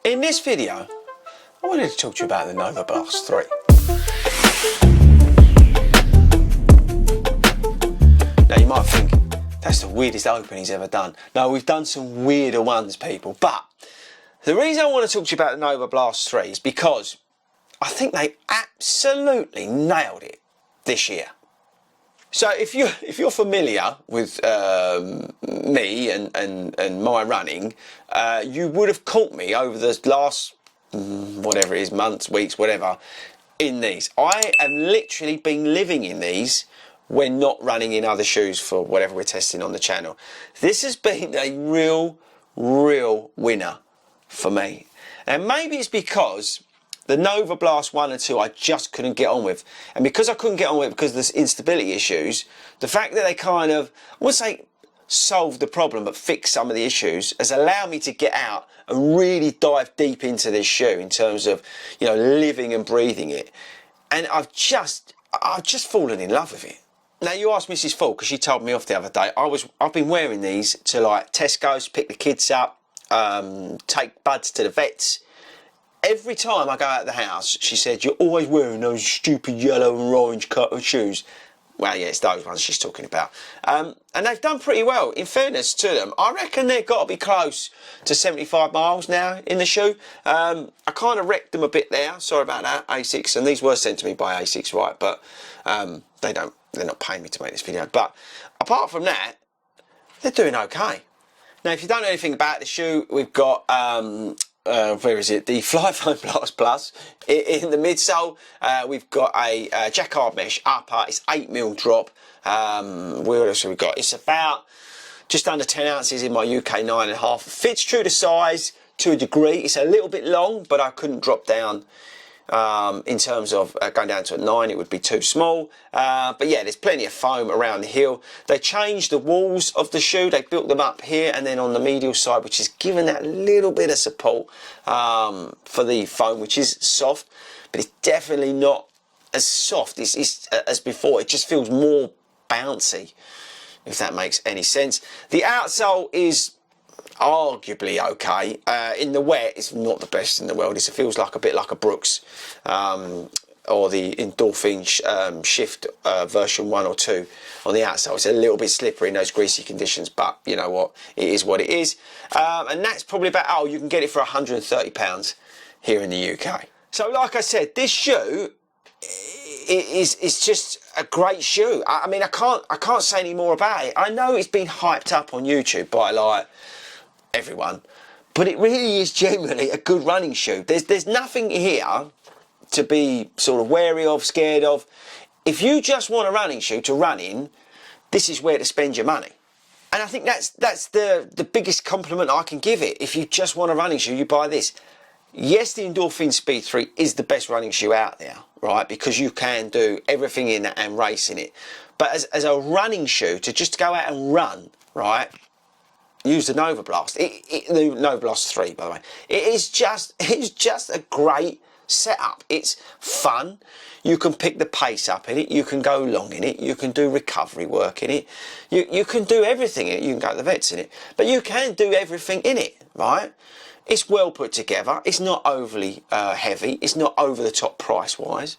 In this video, I wanted to talk to you about the Novablast 3. Now you might think, that's the weirdest open he's ever done. No, we've done some weirder ones, people, but the reason I want to talk to you about the Novablast 3 is because I think they absolutely nailed it this year. So if you're familiar with me and my running, you would have caught me over the last whatever it is, months, weeks, whatever, in these. I have literally been living in these when not running in other shoes for whatever we're testing on the channel. This has been a real winner for me. And maybe it's because the Novablast 1 and 2 I just couldn't get on with. And because I couldn't get on with it because of the instability issues, the fact that they kind of, I wouldn't say solved the problem, but fixed some of the issues, has allowed me to get out and really dive deep into this shoe in terms of, you know, living and breathing it. And I've just fallen in love with it. Now you asked Mrs. Ford, because she told me off the other day, I've been wearing these to like Tesco's, pick the kids up, take Buds to the vets. Every time I go out of the house, she said, you're always wearing those stupid yellow and orange cut of shoes. Well, yeah, it's those ones she's talking about. And they've done pretty well. In fairness to them, I reckon they've got to be close to 75 miles now in the shoe. I kind of wrecked them a bit there. Sorry about that, Asics. And these were sent to me by Asics, right? But they're not paying me to make this video. But apart from that, they're doing okay. Now, if you don't know anything about the shoe, we've got... where is it? The Flyphone Blast Plus in the midsole. We've got a jacquard mesh upper. It's 8mm drop. What else have we got? It's about just under 10 ounces in my UK 9.5. Fits true to size to a degree. It's a little bit long, but I couldn't drop down in terms of going down to a 9. It would be too small. But yeah, there's plenty of foam around the heel. They changed the walls of the shoe. They built them up here and then on the medial side, which is given that little bit of support for the foam, which is soft, but it's definitely not as soft as before. It just feels more bouncy, if that makes any sense. The outsole is arguably okay. In the wet, it's not the best in the world. It feels like a bit like a Brooks or the Endorphin Shift version 1 or 2 on the outsole. It's a little bit slippery in those greasy conditions, but you know what, it is what it is. And that's probably about, oh, you can get it for £130 here in the UK. So like I said, this shoe is just a great shoe. I mean, I can't say any more about it. I know it's been hyped up on YouTube by like everyone, but it really is genuinely a good running shoe. There's nothing here to be sort of wary of, scared of. If you just want a running shoe to run in, this is where to spend your money. And I think that's the biggest compliment I can give it. If you just want a running shoe, you buy this. Yes, the Endorphin Speed 3 is the best running shoe out there, right? Because you can do everything in it and race in it. But as a running shoe, to just go out and run, right? Use the Novablast. The Novablast 3, by the way. It's just a great setup. It's fun. You can pick the pace up in it. You can go long in it. You can do recovery work in it. You can do everything in it. You can go to the vets in it. But you can do everything in it, right? It's well put together. It's not overly heavy. It's not over the top price-wise.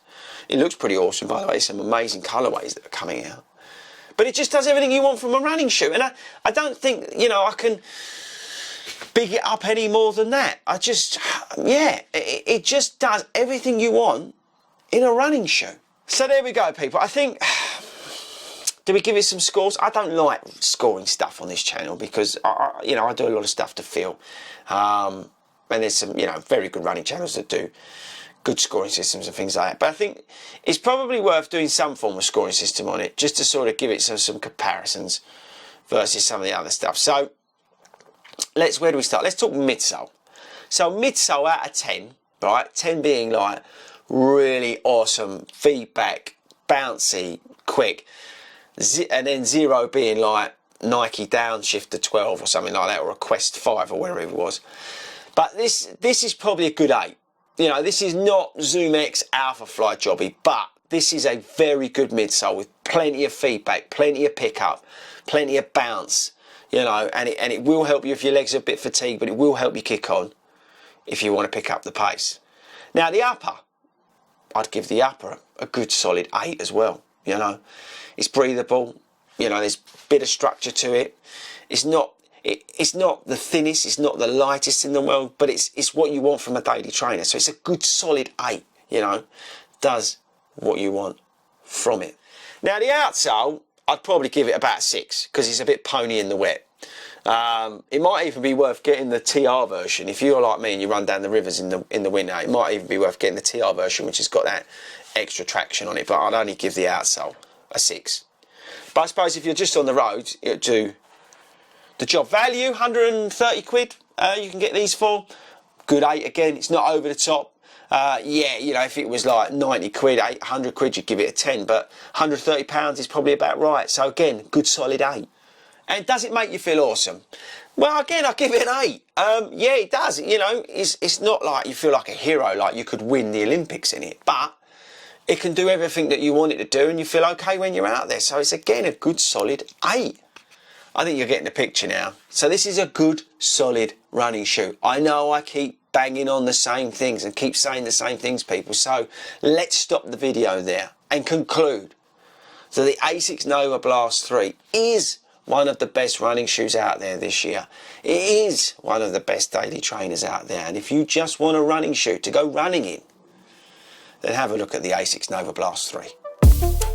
It looks pretty awesome, by the way. Some amazing colourways that are coming out. But it just does everything you want from a running shoe. And I don't think, you know, I can big it up any more than that. Yeah, it just does everything you want in a running shoe. So there we go, people. I think, do we give it some scores? I don't like scoring stuff on this channel because, you know, I do a lot of stuff to feel. And there's some, you know, very good running channels that do good scoring systems and things like that. But I think it's probably worth doing some form of scoring system on it, just to sort of give it some comparisons versus some of the other stuff. So where do we start? Let's talk midsole. So midsole out of 10, right? 10 being like really awesome, feedback, bouncy, quick, and then 0 being like Nike Downshift 12 or something like that, or a Quest 5 or whatever it was. But this is probably a good 8. You know, this is not Zoom X Alpha Fly jobby, but this is a very good midsole with plenty of feedback, plenty of pickup, plenty of bounce, you know, and it will help you if your legs are a bit fatigued, but it will help you kick on. if you want to pick up the pace. Now the upper, I'd give the upper a good solid 8 as well. You know, it's breathable. You know, there's a bit of structure to it. It's not the thinnest, it's not the lightest in the world, but it's what you want from a daily trainer. So it's a good solid 8. You know, does what you want from it. Now the outsole, I'd probably give it about 6 because it's a bit pony in the wet. It might even be worth getting the TR version. If you're like me and you run down the rivers in the winter, it might even be worth getting the TR version, which has got that extra traction on it. But I'd only give the outsole a 6. But I suppose if you're just on the road, it'll do the job. Value, 130 quid. You can get these for. Good 8 again. It's not over the top. Yeah, you know, if it was like 90 quid, 800 quid, you'd give it a 10. But £130 is probably about right. So again, good solid 8. And does it make you feel awesome? Well, again, I'll give it an 8. Yeah, it does. You know, it's not like you feel like a hero, like you could win the Olympics in it. But it can do everything that you want it to do, and you feel okay when you're out there. So it's, again, a good solid 8. I think you're getting the picture now. So this is a good, solid running shoe. I know I keep banging on the same things and keep saying the same things, people. So let's stop the video there and conclude that the Asics Novablast 3 is one of the best running shoes out there this year. It is one of the best daily trainers out there. And if you just want a running shoe to go running in, then have a look at the Asics Novablast 3.